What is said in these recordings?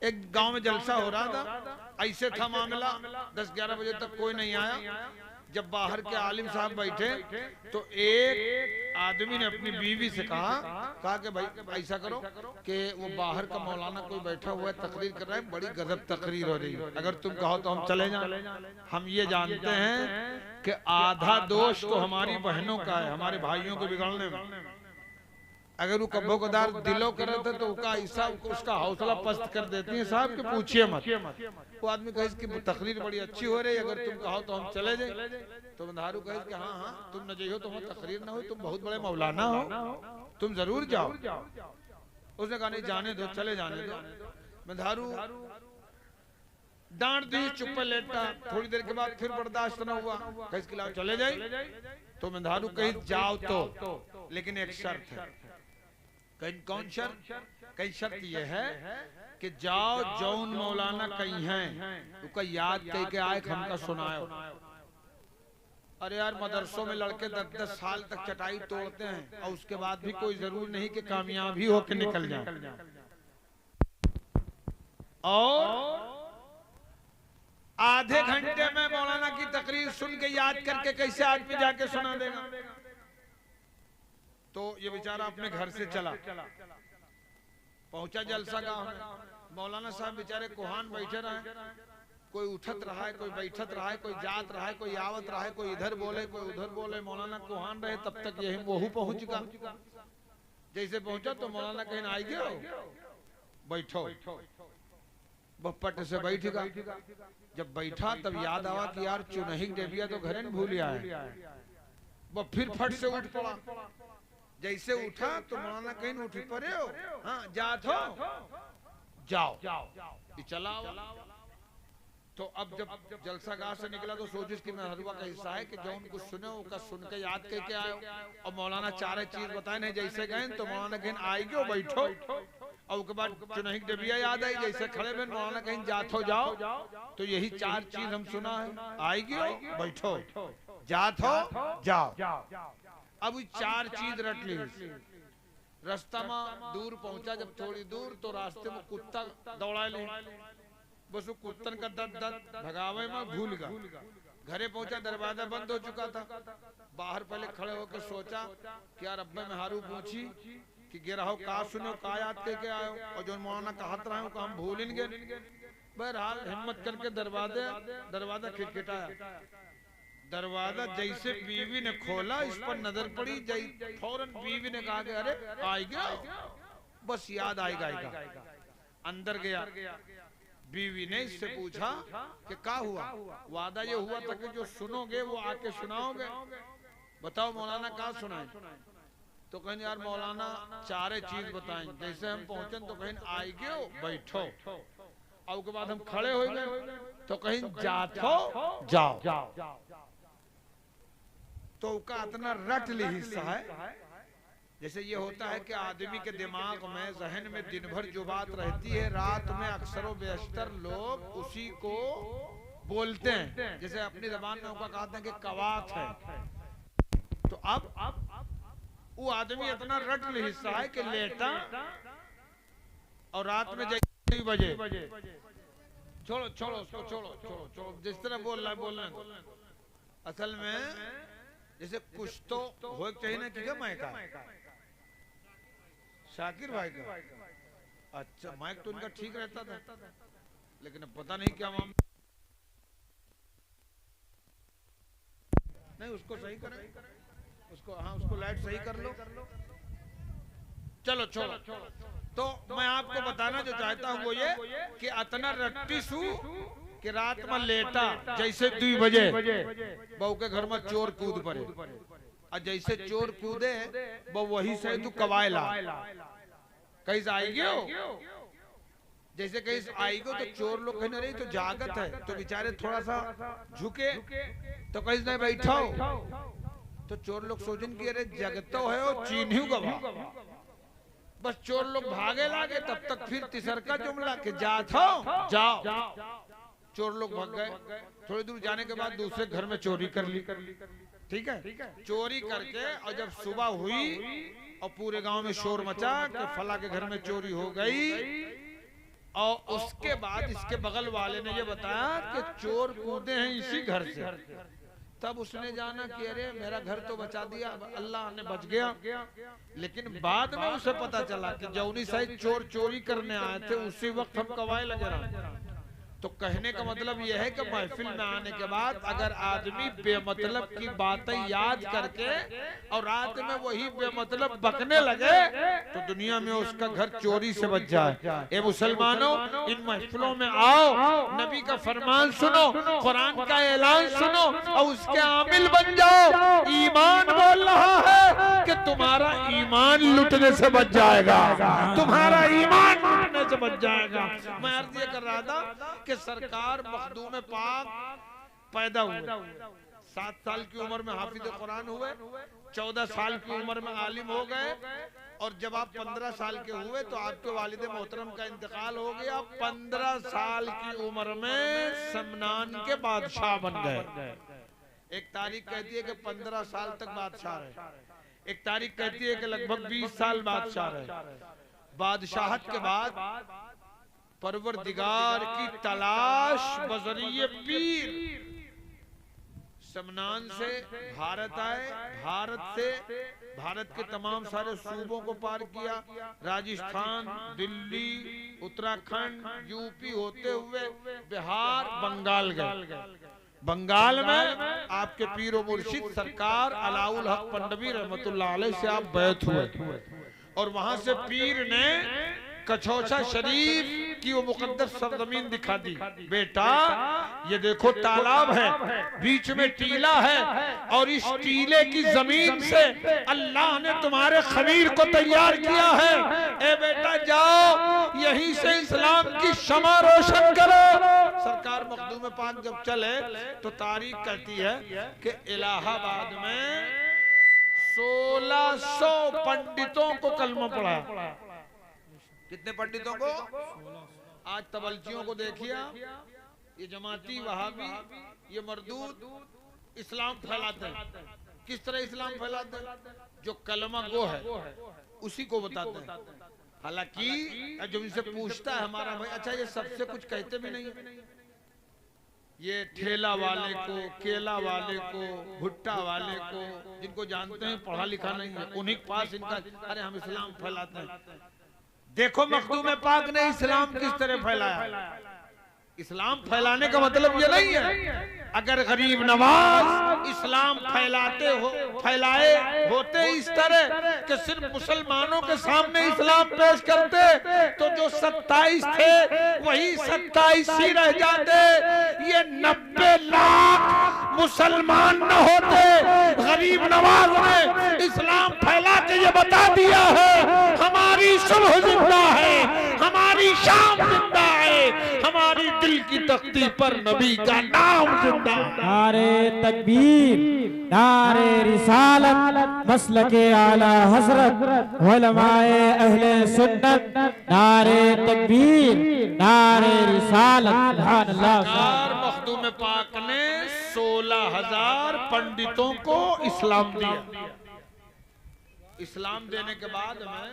एक गांव में जलसा हो रहा था, ऐसे था मामला, 10-11 बजे तक कोई नहीं आया। जब बाहर के आलिम साहब बैठे तो एक आदमी ने अपनी बीवी से कहा कि भाई ऐसा करो कि वो बाहर का मौलाना कोई बैठा हुआ है, तकरीर कर रहा है, बड़ी गजब तकरीर हो रही है, अगर तुम कहो तो हम चले जाएं। हम ये जानते हैं कि आधा दोष तो हमारी बहनों का है, हमारे भाइयों को बिगड़ने में। अगर वो कब्बो कदार दिलो कर रहे थे तो उसका हौसला पस्त कर देती है साहब कि पूछिए मत। वो आदमी कहे कि तकरीर बड़ी अच्छी हो रही है, अगर तुम कहो तो हम चले जाए। तो बंधारू कहे कि हाँ हाँ तुम न जाइयो, तुम तकरीर ना हो, तुम बहुत बड़े मौलाना हो, तुम जरूर जाओ। उसने कहा नहीं जाने दो, चले जाने दो। बंधारू डांट दी, चुप लेटा। थोड़ी देर के बाद फिर बर्दाश्त न हुआ, कहे इसके खिलाफ चले जाए। तो बंधारू कहीं जाओ तो, लेकिन एक शर्त है। कहीं कौन शर्त? कहीं शर्त यह है कि जाओ जौन मौलाना कहीं हैं उसका याद कह के आए, हमका सुनाओ। अरे यार मदरसों में लड़के 10-10 साल तक चटाई तोड़ते हैं और उसके बाद भी कोई जरूर नहीं कि कामयाब ही होकर निकल जाए। और आधे घंटे में मौलाना की तकरीर सुन के याद करके कैसे आदमी जाके सुना देगा? तो ये बेचारा अपने घर से चला, पहुंचा जलसा गांव में। मौलाना साहब बेचारे कोहान बैठे रहे, कोई उठत रहा है, कोई बैठत रहा है, कोई जात रहा है, कोई आवत रहा है, कोई इधर बोले कोई उधर बोले। मौलाना कोहान रहे, तब तक यही वहू पहुंच गया। जैसे पहुंचा तो मौलाना कहीं आई गयो, बैठो। बप्पट से बैठ गया। जब बैठा तब याद आवा कि यार चुनही डेबिया तो घरे न भूल आया। वो फिर फट से उठ पड़ा। जैसे उठा तो मौलाना कहीं उठी पड़े हो, हाँ जात हो, जाओ चला। तो अब जब जलसा गाह से निकला तो सोचिस कि महरुआ का हिस्सा है कि जो उनको सुने उसका सुन के याद करके आयो। और मौलाना चारे चीज बताए नहीं, जैसे गए तो मौलाना कहीं आई गयो, बैठो। और उसके बाद चुनही डबिया याद आई, जैसे खड़े में मौलाना कहीं जात हो, जाओ। तो यही 4 चीज हम सुना है, आई गयो, बैठो, जात हो, जाओ। अब 4 चीज रट ली। रास्ता में दूर पहुंचा, जब थोड़ी दूर तो रास्ते में कुत्ता दौड़ा ले। बस वो कुत्तन का दत भगावे में भूल गया। घरे पहुंचा, दरवाजा बंद हो चुका था। बाहर पहले खड़े होकर सोचा कि यार अब्बे में हारू पूछी कि गिरा हो का सुनो, का याद करके आयो, और जो मौलाना कहत रहा हूं का हम भूल गए। बहरहाल हिम्मत करके दरवाजा खिटखिटाया। दरवाजा जैसे बीवी ने खोला, इस पर नजर पड़ी, फौरन बीवी ने कहा कि अरे आ गया, बस याद आएगा। अंदर गया, बीवी ने इससे पूछा कि क्या हुआ? वादा ये हुआ था कि जो सुनोगे वो आके सुनाओगे, बताओ मौलाना क्या सुनाए? तो कहीं यार मौलाना 4 चीज बताएं। जैसे हम पहुंचे तो कहीं आई गयो, बैठो। और उसके बाद हम खड़े हो गए तो कहीं जात हो, जाओ। तो उसका इतना रट ली हिस्सा है। जैसे ये होता है कि आदमी के दिमाग में, जहन में दिन भर जो बात रहती है, रात में अक्सर बेशतर लोग उसी को बोलते हैं। जैसे अपनी जबान में उनका कहते हैं कि कवात है। तो अब वो आदमी इतना रट ली हिस्सा है कि लेटा और रात में जैसे 2 बजे छोड़ो उसको, छोड़ो जिस तरह बोल रहा है बोलने। असल में जैसे कुछ तो हो चाहिए ना कि माइक का शाकिर भाई का। अच्छा माइक तो उनका ठीक रहता था, लेकिन अब पता नहीं क्या मामला। नहीं उसको सही करें, उसको हाँ उसको लाइट सही कर लो। चलो छोड़ो। तो मैं आपको बताना जो चाहता हूँ वो ये कि इतना रट्टी सू कि रात में लेटा जैसे 2 बजे बहू के घर में चोर कूद पड़े। और जैसे चोर कूदे वो वही से तू कवाए ला, कहीं से आई गयो। जैसे कहीं से आई गयो तो चोर लोग कहीं नहीं तो जागत है, तो बेचारे थोड़ा सा झुके तो कहीं नहीं बैठो। तो चोर लोग सोचन कि अरे जगतो है और चीन्हू गवा। बस चोर लोग भागे लागे, तब तक फिर तीसर का जुमला कि जात हो, जाओ। चोर लोग भाग गए। थोड़ी दूर जाने के बाद दूसरे घर में चोरी कर ली। ठीक है, चोरी करके और जब सुबह हुई और पूरे गांव में शोर मचा कि फला के घर में चोरी हो गई। और उसके बाद इसके बगल वाले ने ये बताया कि चोर कूदे हैं इसी घर से। तब उसने जाना कि अरे मेरा घर तो बचा दिया, अल्लाह ने बच गया। लेकिन बाद में उसे पता चला कि जौनी साइड चोर चोरी करने आए थे उसी वक्त हम कवाए लगे रहे। तो कहने का मतलब यह है कि महफिल में आने के बाद अगर आदमी बेमतलब की बातें याद करके और रात में वही बेमतलब बकने लगे तो दुनिया में उसका घर चोरी से बच जाए। ए मुसलमानों, इन महफिलों में आओ, नबी का फरमान सुनो, कुरान का ऐलान सुनो और उसके आमिल बन जाओ। ईमान बोल रहा है कि तुम्हारा ईमान लुटने से बच जाएगा, तुम्हारा ईमान लुटने से बच जाएगा। मैं अर्ज ये कर रहा था कि सरकार मखदूम पाक पैदा हुए, 7 साल की उम्र में हाफिज कुरान हुए, 14 साल की उम्र में आलिम हो गए और जब आप 15 साल के हुए तो आपके वालिद मोहतरम का इंतकाल हो गया। 15 साल की उम्र में समनान के बादशाह बन गए। एक तारीख कहती है कि 15 साल तक बादशाह रहे, एक तारीख कहती है कि लगभग 20 साल बादशाह रहे। बादशाहत के बाद परवरदिगार की तलाश बजरिए पीर समनान से भारत आए, भारत के तमाम सारे सूबों को पार किया, राजस्थान, दिल्ली, उत्तराखंड, यूपी होते हुए बिहार, बंगाल गए। बंगाल में आपके पीर मुर्शिद सरकार अलाउल हक पंडवी रहमतुल्लाह अलैह से आप बैत हुए और वहां से पीर ने कछौछा शरीफ की वो मुकद्दस सरजमीन दिखा दी। बेटा ये देखो तालाब है, बीच में टीला है और इस टीले की जमीन से अल्लाह ने तुम्हारे खमीर को तैयार किया है। ए बेटा जाओ यहीं से इस्लाम की शमा रोशन करो। सरकार मखदूम पाक जब चले तो तारीख कहती है कि इलाहाबाद में 1600 पंडितों को कलमा पढ़ा। कितने पंडितों को? आज तबलचियों को देखिए, ये जमाती वहाबी, ये मरदूद इस्लाम फैलाते हैं। किस तरह इस्लाम फैलाते हैं? जो कलमा गो है उसी को बताते हैं। हालांकि जब इनसे पूछता है हमारा भाई, अच्छा ये सबसे कुछ कहते भी नहीं, ये ठेला वाले को, केला वाले को, भुट्टा वाले को, जिनको जानते हैं पढ़ा लिखा नहीं है, उन्हीं के पास इनका अरे हम इस्लाम फैलाते हैं। देखो मखदूम पाक ने इस्लाम किस तरह फैलाया। इस्लाम फैलाने का मतलब ये नहीं है अगर गरीब नवाज इस्लाम फैलाए होते इस तरह कि सिर्फ मुसलमानों के सामने इस्लाम पेश करते तो जो 27 थे वही 27 ही रह जाते। ये 90 लाख मुसलमान न होते। गरीब नवाज ने इस्लाम फैला के ये बता दिया है हमारी सुलह जिंदा है, हमारी शाम जिंदा है, हमारी दिल की तख्ती पर नबी का नाम जिंदा है। नारे तकबीर, नारे रिसालत, मसलके आला हजरत, उलमाए अहले सुन्नत, नारे तकबीर, नारे रिसालत। सरकार मखदूम पाक ने 16,000 पंडितों को इस्लाम दिया। इस्लाम देने के बाद में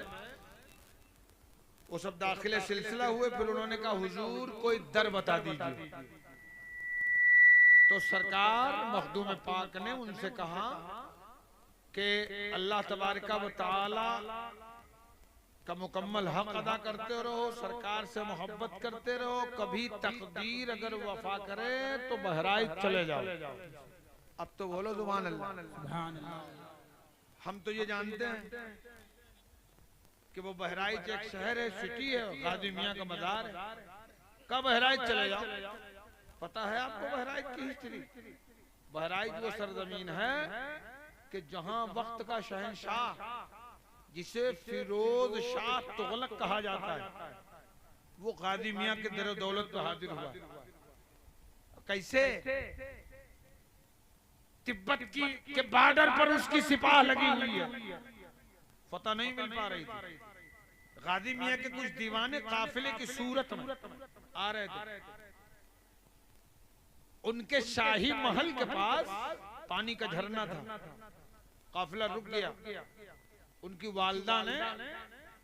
वो सब दाखिले सिलसिला हुए। फिर उन्होंने कहा हुजूर कोई दर बता दीजिए। तो सरकार मखदूम पाक ने उनसे कहा कि अल्लाह तबारका व तआला का मुकम्मल हक अदा करते रहो, सरकार से मोहब्बत करते रहो, कभी तकदीर अगर वफा करे तो बहराइच चले जाओ। अब तो बोलो सुभान अल्लाह। हम तो ये जानते हैं कि वो बहराइच एक शहर है, सिटी है, गाजी मियाँ का मज़ार है। कब बहराइच चले जाओ? पता है आपको बहराइच की हिस्ट्री? बहराइच वो सरजमीन है कि जहां वक्त का शहंशाह जिसे फिरोज शाह तुगलक कहा जाता है वो गाजी मियाँ के दर दौलत पर हाजिर हुआ। कैसे? तिब्बत के बॉर्डर पर उसकी सिपाह लगी हुई है, पता नहीं मिल पा रही थी। गाजी मियाँ के कुछ दीवाने काफिले की सूरत में आ रहे थे। उनके शाही महल के पास पानी का झरना था, काफिला रुक गया। उनकी वालिदा ने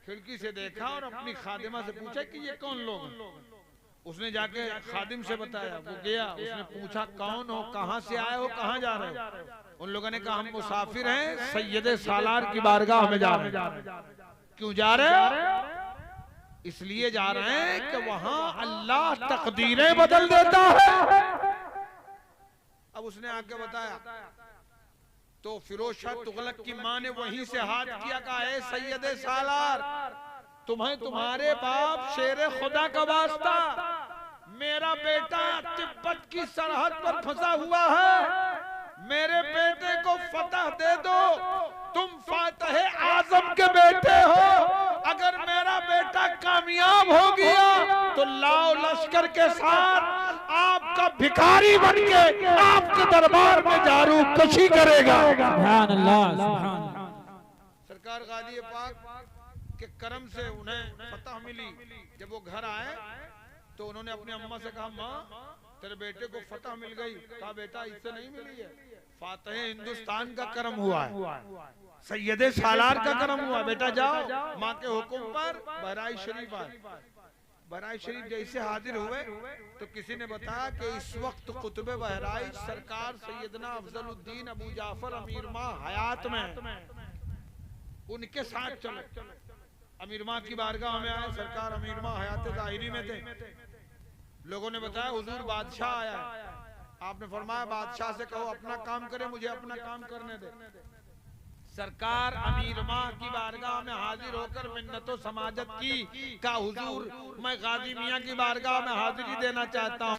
खिड़की से देखा और अपनी खादिमा से पूछा कि ये कौन लोग हैं। उसने जाके खादिम से बताया, वो गया, उसने पूछा कौन हो, कहाँ से आए हो, कहाँ जा रहे हो। उन लोगों ने कहा हम मुसाफिर हैं, सैयदे सालार की बारगाह में जा रहे हैं। क्यों जा रहे हो? इसलिए जा रहे हैं कि वहां अल्लाह तकदीरें बदल देता है। अब उसने आके बताया तो फिरोज शाह तुगलक की मां ने वहीं से हाथ किया, कहा है सैयदे सालार, तुम्हें तुम्हारे बाप शेरे खुदा का वास्ता, मेरा बेटा तिब्बत की सरहद पर फंसा हुआ है, मेरे बेटे को फतह दे दो। तुम फातह आजम के बेटे हो, अगर मेरा बेटा कामयाब हो गया तो लाओ लश्कर के साथ आपका भिखारी बन के आपके दरबार में जारू कशी करेगा। सुभान अल्लाह, सुभान अल्लाह। सरकार गाजी पाक के करम से उन्हें फतह मिली। जब वो घर आए तो उन्होंने अपनी अम्मा से कहा, माँ तेरे बेटे को फतह मिल गई। कहा बेटा इससे नहीं मिली है, फातह हिंदुस्तान का करम हुआ है, सैयदे सालार का करम हुआ। बेटा जाओ, माँ के हुक्म पर बहराइच शरीफ आए। बहराइच शरीफ जैसे हाजिर हुए तो किसी ने बताया कि इस वक्त कुतुबे बहराइच सरकार सैयदना अफजलुद्दीन अबू जाफर अमीर माँ हयात में, उनके साथ चले। अमीर माँ की बारगाह में आए, सरकार अमीर माँ हयात ज़ाहिरी में थे। लोगों ने बताया हुजूर बादशाह आया है। आपने फरमाया बादशाह से कहो अपना काम करे, मुझे अपना काम करने दे। सरकार अमीर माँ की बारगाह में हाजिर होकर मिन्नतो समाजत की, का हुजूर मैं गाजी मियाँ की बारगाह में हाजिरी देना चाहता हूँ,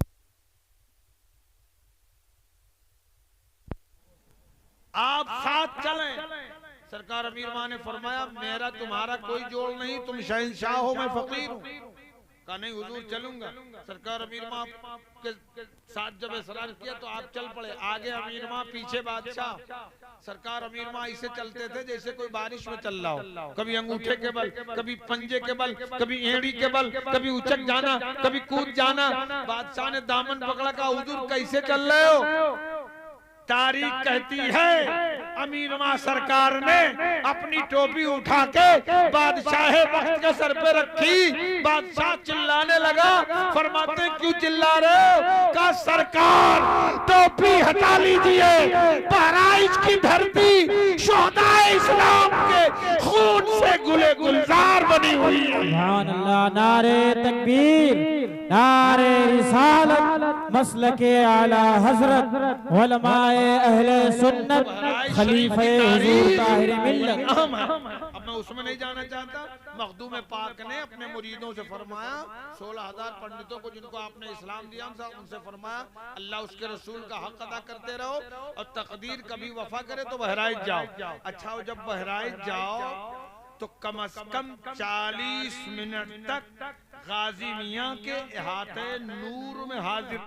आप साथ चलें। सरकार अमीर माँ ने फरमाया मेरा तुम्हारा कोई जोड़ नहीं, तुम शहंशाह हो, मैं फकीर हूँ। कहा नहीं हुजूर चलूंगा। सरकार अमीर माँ के साथ जब इसरार किया तो आप चल पड़े, आगे अमीर माँ पीछे बादशाह। सरकार अमीर माँ ऐसे चलते थे जैसे कोई बारिश में चल रहा हो, कभी अंगूठे के बल, कभी पंजे के बल, कभी एड़ी के बल, कभी उचक जाना, कभी कूद जाना। बादशाह ने दामन पकड़ा, का हुजूर कैसे चल रहे हो? तारीख कहती है अमीर माँ सरकार ने अपनी टोपी उठा के बादशाह वक्त के सर पे रखी। बादशाह चिल्लाने लगा, फरमाते क्यों चिल्ला रहे हो? का सरकार टोपी हटा लीजिए, बहराइच की धरती शोहदाए इस्लाम के खून से गुले गुलजार बनी हुई है। सुभान अल्लाह। नारे तकबीर, नारे रिसालत, मसलके आला हजरत, उलमाए अहले सुन्नत, खलीफे हुजूर ताहिर मिल्लत। अब मैं उसमें नहीं जाना चाहता। मखदूम पाक ने अपने मुरीदों से फरमाया, 16,000 पंडितों को जिनको आपने इस्लाम दिया उनसे फरमाया अल्लाह उसके रसूल का हक अदा करते रहो, और तकदीर कभी वफा करे तो बहराइच जाओ। अच्छा जब बहराइच जाओ तो कम से कम 40 मिनट तक गाजी मियाँ के इहाते नूर में हाजिर